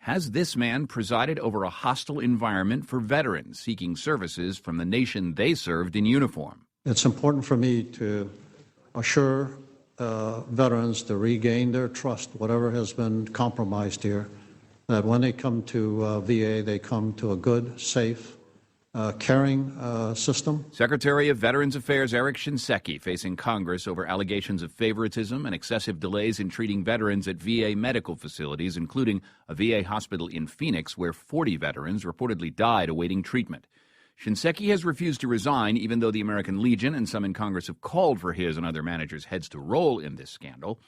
Has this man presided over a hostile environment for veterans seeking services from the nation they served in uniform? It's important for me to assure veterans to regain their trust, whatever has been compromised here, that when they come to VA, they come to a good, safe, caring system. Secretary of Veterans Affairs Eric Shinseki facing Congress over allegations of favoritism and excessive delays in treating veterans at VA medical facilities, including a VA hospital in Phoenix where 40 veterans reportedly died awaiting treatment. Shinseki has refused to resign, even though the American Legion and some in Congress have called for his and other managers' heads to roll in this scandal.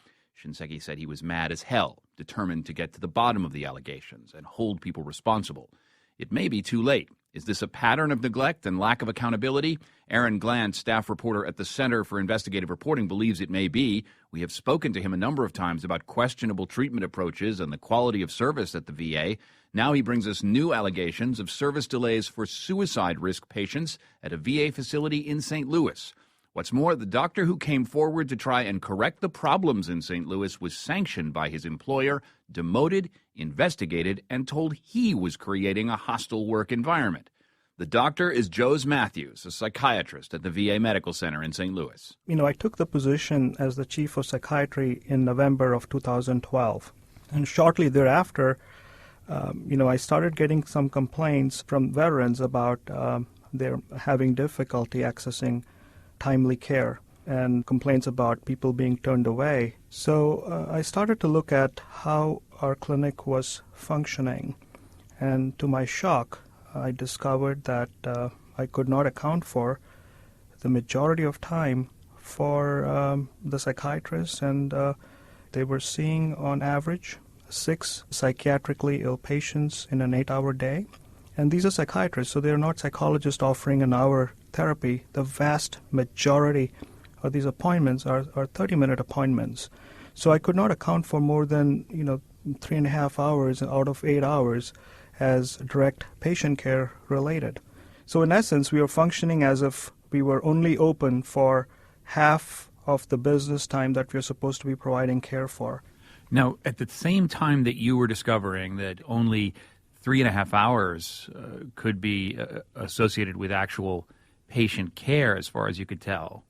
Shinseki said he was mad as hell, determined to get to the bottom of the allegations and hold people responsible. It may be too late. Is this a pattern of neglect and lack of accountability? Aaron Glen, staff reporter at the Center for Investigative Reporting, believes it may be. We have spoken to him a number of times about questionable treatment approaches and the quality of service at the VA. Now he brings us new allegations of service delays for suicide risk patients at a VA facility in St. Louis. What's more, the doctor who came forward to try and correct the problems in St. Louis was sanctioned by his employer, demoted, investigated, and told he was creating a hostile work environment. The doctor is Jose Matthews, a psychiatrist at the VA Medical Center in St. Louis. I took the position as the chief of psychiatry in November of 2012. And shortly thereafter, I started getting some complaints from veterans about their having difficulty accessing timely care and complaints about people being turned away. So I started to look at how our clinic was functioning. And to my shock, I discovered that I could not account for the majority of time for the psychiatrists, and they were seeing on average 6 psychiatrically ill patients in an 8-hour day. And these are psychiatrists, so they're not psychologists offering an hour therapy. The vast majority of these appointments are 30-minute appointments. So I could not account for more than 3.5 hours out of 8 hours as direct patient care related. So in essence, we were functioning as if we were only open for half of the business time that we're supposed to be providing care for. Now, at the same time that you were discovering that only 3.5 hours could be associated with actual patient care, as far as you could tell,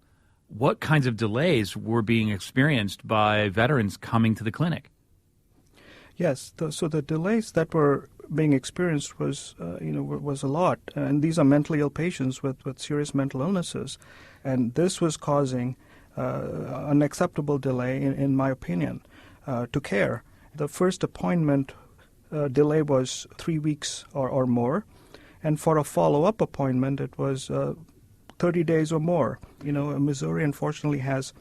what kinds of delays were being experienced by veterans coming to the clinic? Yes, so the delays that were being experienced was a lot, and these are mentally ill patients with serious mental illnesses, and this was causing unacceptable delay, in my opinion, to care. The first appointment delay was 3 weeks or more, and for a follow-up appointment, it was 30 days or more. Missouri, unfortunately, has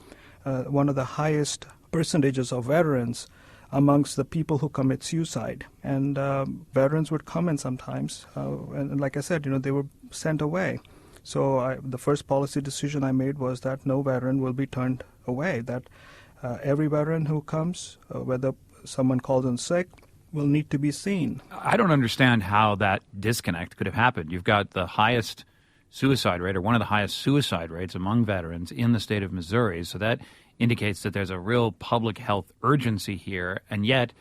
one of the highest percentages of veterans amongst the people who commit suicide. And veterans would come in sometimes, and like I said, they were sent away. So the first policy decision I made was that no veteran will be turned away, that every veteran who comes, whether someone calls in sick, will need to be seen. I don't understand how that disconnect could have happened. You've got the highest suicide rate, or one of the highest suicide rates among veterans in the state of Missouri, so that indicates that there's a real public health urgency here, and yet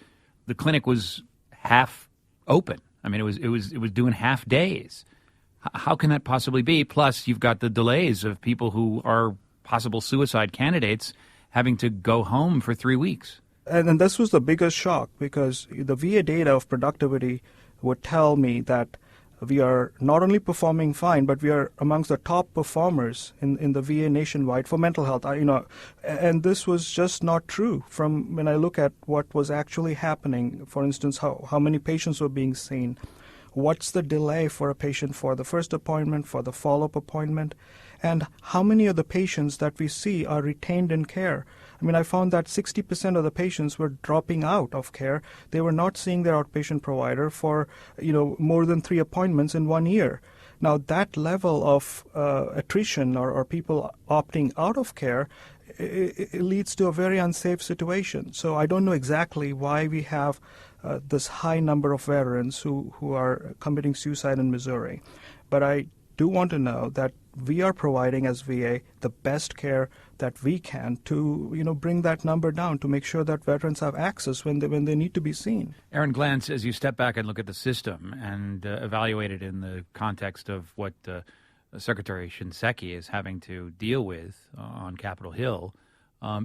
the clinic was half open. I mean, it was doing half days. How can that possibly be? Plus, you've got the delays of people who are possible suicide candidates having to go home for 3 weeks. And this was the biggest shock, because the VA data of productivity would tell me that we are not only performing fine, but we are amongst the top performers in the VA nationwide for mental health. And this was just not true from when I look at what was actually happening. For instance, how many patients were being seen, what's the delay for a patient for the first appointment, for the follow-up appointment, and how many of the patients that we see are retained in care. I found that 60% of the patients were dropping out of care. They were not seeing their outpatient provider for, more than 3 appointments in 1 year. Now, that level of attrition or people opting out of care, it leads to a very unsafe situation. So I don't know exactly why we have this high number of veterans who are committing suicide in Missouri. But I do want to know that we are providing as VA the best care that we can to, bring that number down, to make sure that veterans have access when they need to be seen. Aaron Glen, as you step back and look at the system and evaluate it in the context of what Secretary Shinseki is having to deal with on Capitol Hill,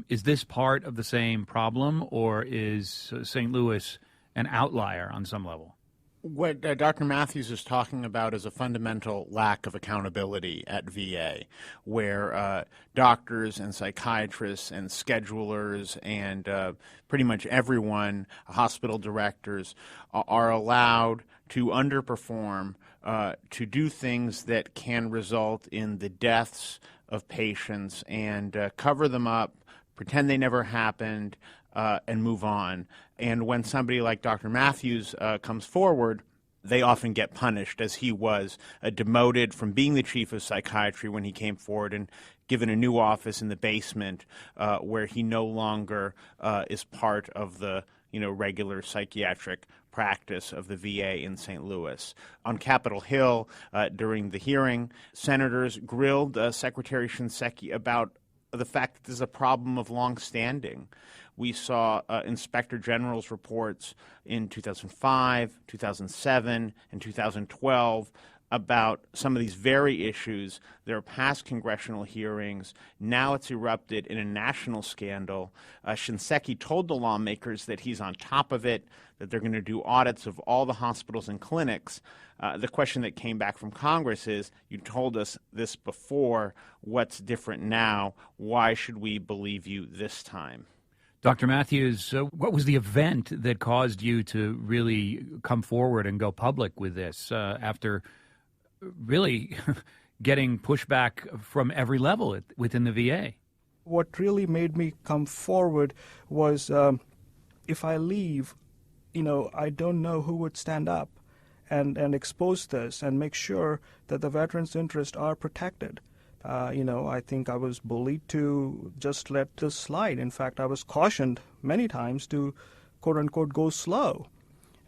is this part of the same problem, or is St. Louis an outlier on some level? What Dr. Matthews is talking about is a fundamental lack of accountability at VA, where doctors and psychiatrists and schedulers and pretty much everyone, hospital directors, are allowed to underperform, to do things that can result in the deaths of patients and cover them up, pretend they never happened, and move on. And when somebody like Dr. Matthews comes forward, they often get punished, as he was demoted from being the chief of psychiatry when he came forward and given a new office in the basement where he no longer is part of the regular psychiatric practice of the VA in St. Louis. On Capitol Hill, during the hearing, senators grilled Secretary Shinseki about the fact that this is a problem of long standing. We saw Inspector General's reports in 2005, 2007, and 2012 about some of these very issues. There are past congressional hearings. Now it's erupted in a national scandal. Shinseki told the lawmakers that he's on top of it, that they're going to do audits of all the hospitals and clinics. The question that came back from Congress is, you told us this before. What's different now? Why should we believe you this time? Dr. Matthews, what was the event that caused you to really come forward and go public with this after really getting pushback from every level within the VA? What really made me come forward was if I leave, I don't know who would stand up and expose this and make sure that the veterans' interests are protected. I think I was bullied to just let this slide. In fact, I was cautioned many times to, quote unquote, go slow.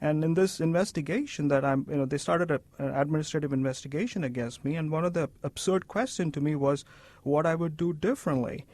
And in this investigation that they started an administrative investigation against me, and one of the absurd questions to me was what I would do differently.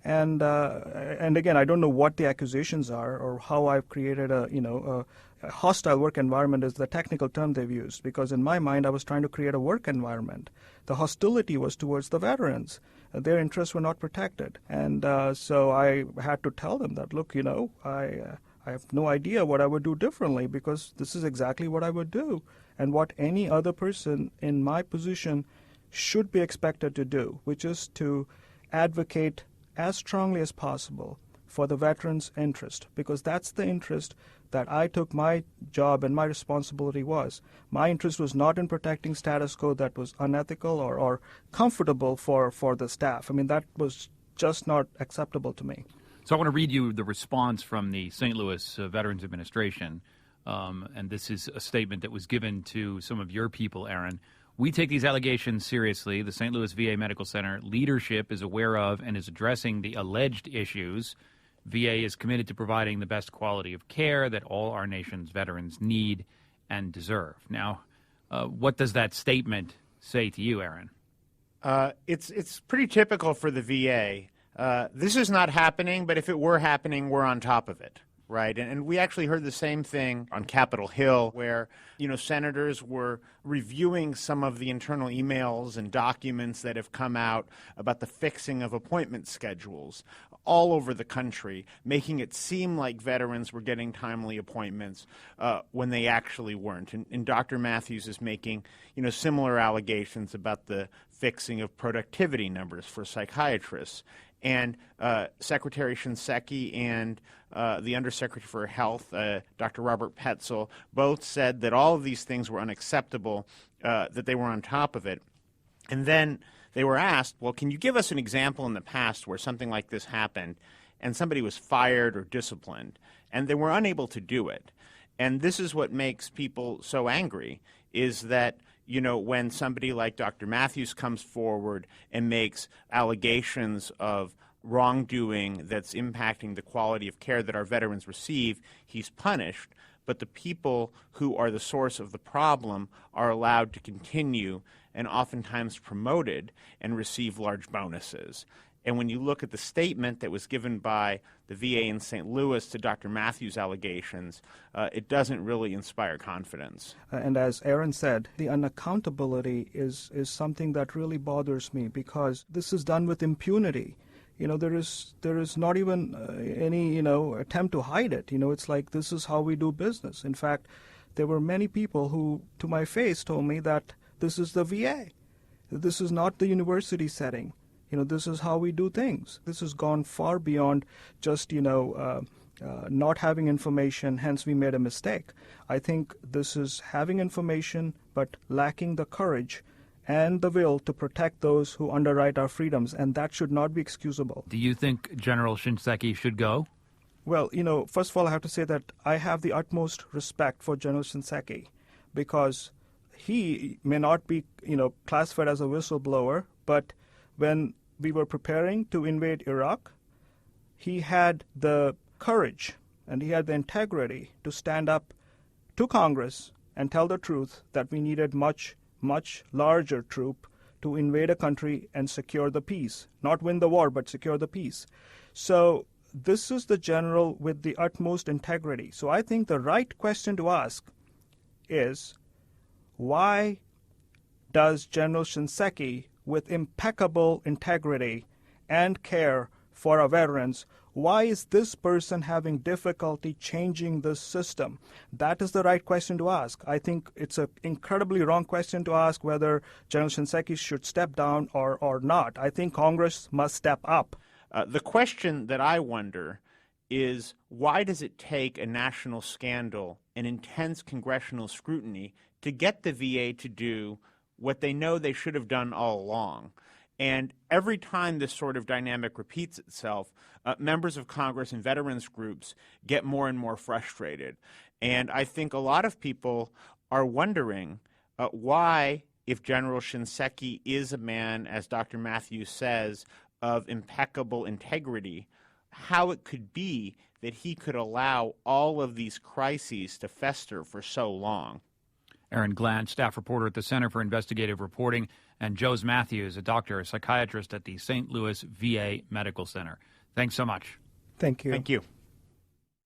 And again, I don't know what the accusations are or how I've created a hostile work environment is the technical term they've used, because in my mind I was trying to create a work environment. The hostility was towards the veterans. Their interests were not protected. And so I had to tell them that, look, I have no idea what I would do differently, because this is exactly what I would do and what any other person in my position should be expected to do, which is to advocate as strongly as possible for the veterans' interest, because that's the interest that I took my job and my responsibility was. My interest was not in protecting status quo that was unethical or comfortable for the staff. I mean, that was just not acceptable to me. So I want to read you the response from the St. Louis Veterans Administration, and this is a statement that was given to some of your people, Aaron. We take these allegations seriously. The St. Louis VA Medical Center leadership is aware of and is addressing the alleged issues. VA is committed to providing the best quality of care that all our nation's veterans need and deserve. Now, what does that statement say to you, Aaron? It's pretty typical for the VA. This is not happening, but if it were happening, we're on top of it. Right, and we actually heard the same thing on Capitol Hill, where senators were reviewing some of the internal emails and documents that have come out about the fixing of appointment schedules all over the country, making it seem like veterans were getting timely appointments when they actually weren't. And Dr. Matthews is making similar allegations about the fixing of productivity numbers for psychiatrists. And Secretary Shinseki and the Undersecretary for Health, Dr. Robert Petzel, both said that all of these things were unacceptable, that they were on top of it. And then they were asked, well, can you give us an example in the past where something like this happened and somebody was fired or disciplined? And they were unable to do it. And this is what makes people so angry, is that when somebody like Dr. Matthews comes forward and makes allegations of wrongdoing that's impacting the quality of care that our veterans receive, he's punished. but the people who are the source of the problem are allowed to continue and oftentimes promoted and receive large bonuses. And when you look at the statement that was given by the VA in St. Louis to Dr. Matthews' allegations, it doesn't really inspire confidence. And as Aaron said, the unaccountability is something that really bothers me, because this is done with impunity. There is not even any, attempt to hide it. It's like, this is how we do business. In fact, there were many people who, to my face, told me that this is the VA. This is not the university setting. This is how we do things. This has gone far beyond just, not having information, hence we made a mistake. I think this is having information but lacking the courage and the will to protect those who underwrite our freedoms, and that should not be excusable. Do you think General Shinseki should go? Well, first of all, I have to say that I have the utmost respect for General Shinseki, because he may not be, classified as a whistleblower, but when we were preparing to invade Iraq, he had the courage and he had the integrity to stand up to Congress and tell the truth that we needed much larger troop to invade a country and secure the peace. Not win the war, but secure the peace. So this is the general with the utmost integrity. So I think the right question to ask is, why does General Shinseki, with impeccable integrity and care for our veterans, why is this person having difficulty changing this system? That is the right question to ask. I think it's an incredibly wrong question to ask whether General Shinseki should step down or not. I think Congress must step up. The question that I wonder is, why does it take a national scandal and intense congressional scrutiny to get the VA to do what they know they should have done all along? And every time this sort of dynamic repeats itself, members of Congress and veterans groups get more and more frustrated. And I think a lot of people are wondering why, if General Shinseki is a man, as Dr. Matthews says, of impeccable integrity, how it could be that he could allow all of these crises to fester for so long. Aaron Glen, staff reporter at the Center for Investigative Reporting, and Jose Matthews, a doctor, a psychiatrist at the St. Louis VA Medical Center. Thanks so much. Thank you. Thank you.